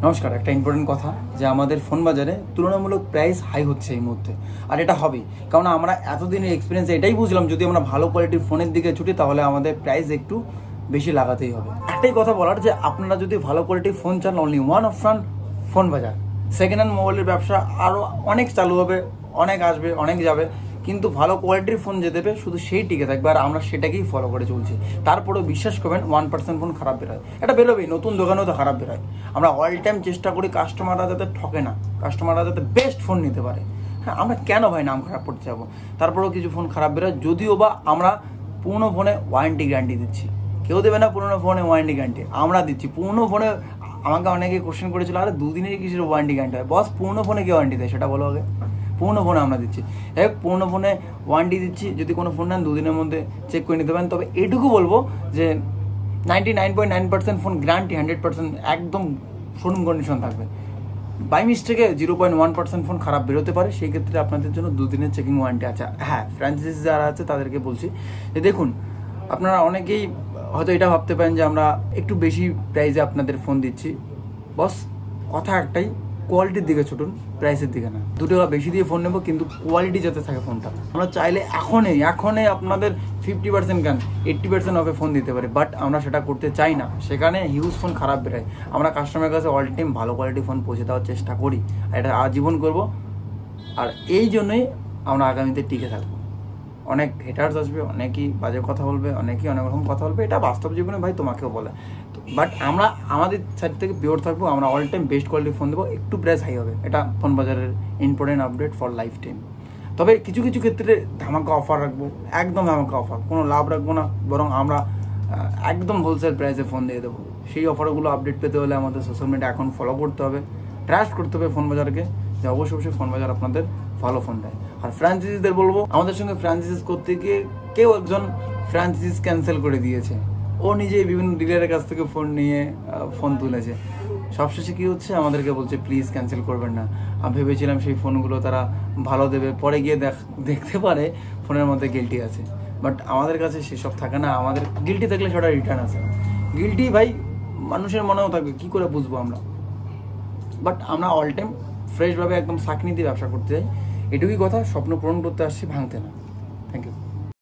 নমস্কার। একটা ইম্পর্টেন্ট কথা যে আমাদের ফোন বাজারে তুলনামূলক প্রাইস হাই হচ্ছে এই মুহূর্তে, আর এটা হবে কারণ আমরা এতদিনের এক্সপিরিয়েন্স এটাই বুঝলাম যদি আমরা ভালো কোয়ালিটির ফোনের দিকে ছুটি তাহলে আমাদের প্রাইস একটু বেশি লাগাতেই হবে। একটাই কথা বলার যে আপনারা যদি ভালো কোয়ালিটির ফোন চান অনলি ওয়ান অপশন ফোন বাজার। সেকেন্ড হ্যান্ড মোবাইলের ব্যবসা আরও অনেক চালু হবে, অনেক আসবে, অনেক যাবে, কিন্তু ভালো কোয়ালিটির ফোন যে দেবে শুধু সেই টিকে থাকবে আর আমরা সেটাকেই ফলো করে চলছি। তারপরেও বিশ্বাস করবেন 1% ফোন খারাপ বেরোয়, এটা বেরোবেই, নতুন দোকানেও তো খারাপ বেরোয়। আমরা অল টাইম চেষ্টা করি কাস্টমাররা যাতে ঠকে না, কাস্টমাররা যাতে বেস্ট ফোন নিতে পারে। হ্যাঁ, আমরা কেন ভাই নাম খারাপ করতে যাবো? তারপরেও কিছু ফোন খারাপ বেরোয়, যদিও বা আমরা পুরোনো ফোনে ওয়ারেন্টি গ্যারান্টি দিচ্ছি। কেউ দেবে না পুরোনো ফোনে ওয়ারেন্টি গ্যারান্টি, আমরা দিচ্ছি। পুরোনো ফোনে আমাকে অনেকে কোশ্চেন করেছিল, আরে দুদিনের কিসের ওয়ারেন্টি গ্যারান্টি হয়? বস, পুরোনো ফোনে কে ওয়ারেন্টি দেয় সেটা বলো আগে। পুরোনো ফোনে আমরা দিচ্ছি, পুরোনো ফোনে ওয়ারেন্টি দিচ্ছি। যদি কোনো ফোন নেন দুদিনের মধ্যে চেক করে নিতে পারেন। তবে এটুকু বলবো যে 99.9% ফোন গ্যারান্টি, 100% একদম শোরুম কন্ডিশন থাকবে। বাই মিস্টেকে 0.1% ফোন খারাপ বেরোতে পারে, সেই ক্ষেত্রে আপনাদের জন্য দুদিনের চেকিং ওয়ারেন্টি আছে। হ্যাঁ, ফ্র্যাঞ্চাইজি যারা আছে তাদেরকে বলছি যে দেখুন, আপনারা অনেকেই হয়তো এটা ভাবতে পারেন যে আমরা একটু বেশি প্রাইসে আপনাদের ফোন দিচ্ছি। বস, কথা একটাই, কোয়ালিটির দিকে ছুটুন, প্রাইসের দিকে না। 2 টাকা বেশি দিয়ে ফোন নেবো কিন্তু কোয়ালিটি যাতে থাকে ফোনটা। আমরা চাইলে এখনই আপনাদের 50% কেন 80% অফে ফোন দিতে পারি, বাট আমরা সেটা করতে চাই না। সেখানে হিউজ ফোন খারাপ বেরোয়। আমরা কাস্টমারের কাছে অল টাইম ভালো কোয়ালিটি ফোন পৌঁছে দেওয়ার চেষ্টা করি, আর এটা আজীবন করব। আর এই জন্যই আমরা আগামীতে টিকে থাকবো। অনেক হেটার্স আসবে, অনেকেই বাজে কথা বলবে, অনেকেই অনেক রকম কথা বলবে, এটা বাস্তব জীবনে ভাই তোমাকেও বলে। বাট আমরা আমাদের সাইড থেকে পিওর থাকবো, আমরা অল টাইম বেস্ট কোয়ালিটির ফোন দেবো, একটু প্রাইস হাই হবে। এটা ফোন বাজারের important update for life time. তবে কিছু কিছু ক্ষেত্রে ধামাকা অফার রাখবো, একদম ধামাকা অফার, কোনো লাভ রাখবো না, বরং আমরা একদম হোলসেল প্রাইসে ফোন দিয়ে দেবো। সেই অফারগুলো আপডেট পেতে হলে আমাদের সোশ্যাল মিডিয়া এখন ফলো করতে হবে, ট্রাস্ট করতে হবে ফোন বাজারকে, যে অবশ্যই ফোন বাজার আপনাদের ভালো ফোন দেয়। আর ফ্র্যাঞ্চাইজিদের বলবো, আমাদের সঙ্গে ফ্র্যাঞ্চাইজিস করতে গিয়ে কেউ একজন ফ্র্যাঞ্চাইজিস ক্যান্সেল করে দিয়েছে, ও নিজে বিভিন্ন ডিলারের কাছ থেকে ফোন নিয়ে ফোন তুলেছে। সবশেষে কি হচ্ছে, আমাদেরকে বলছে প্লিজ ক্যান্সেল করবেন না। আমি ভেবেছিলাম সেই ফোনগুলো তারা ভালো দেবে, পরে গিয়ে দেখতে পারে ফোনের মধ্যে গিল্টি আছে। বাট আমাদের কাছে সেসব থাকে না, আমাদের গিল্টি থাকলে সেটা রিটার্ন আসে। গিল্টি ভাই মানুষের মনেও থাকবে, কী করে বুঝবো আমরা? বাট আমরা অল টাইম ফ্রেশভাবে একদম সাকনি দিয়ে ব্যবসা করতে চাই। এটুকুই কথা, স্বপ্ন পূরণ করতে আসছি, ভাঙতে না। Thank you.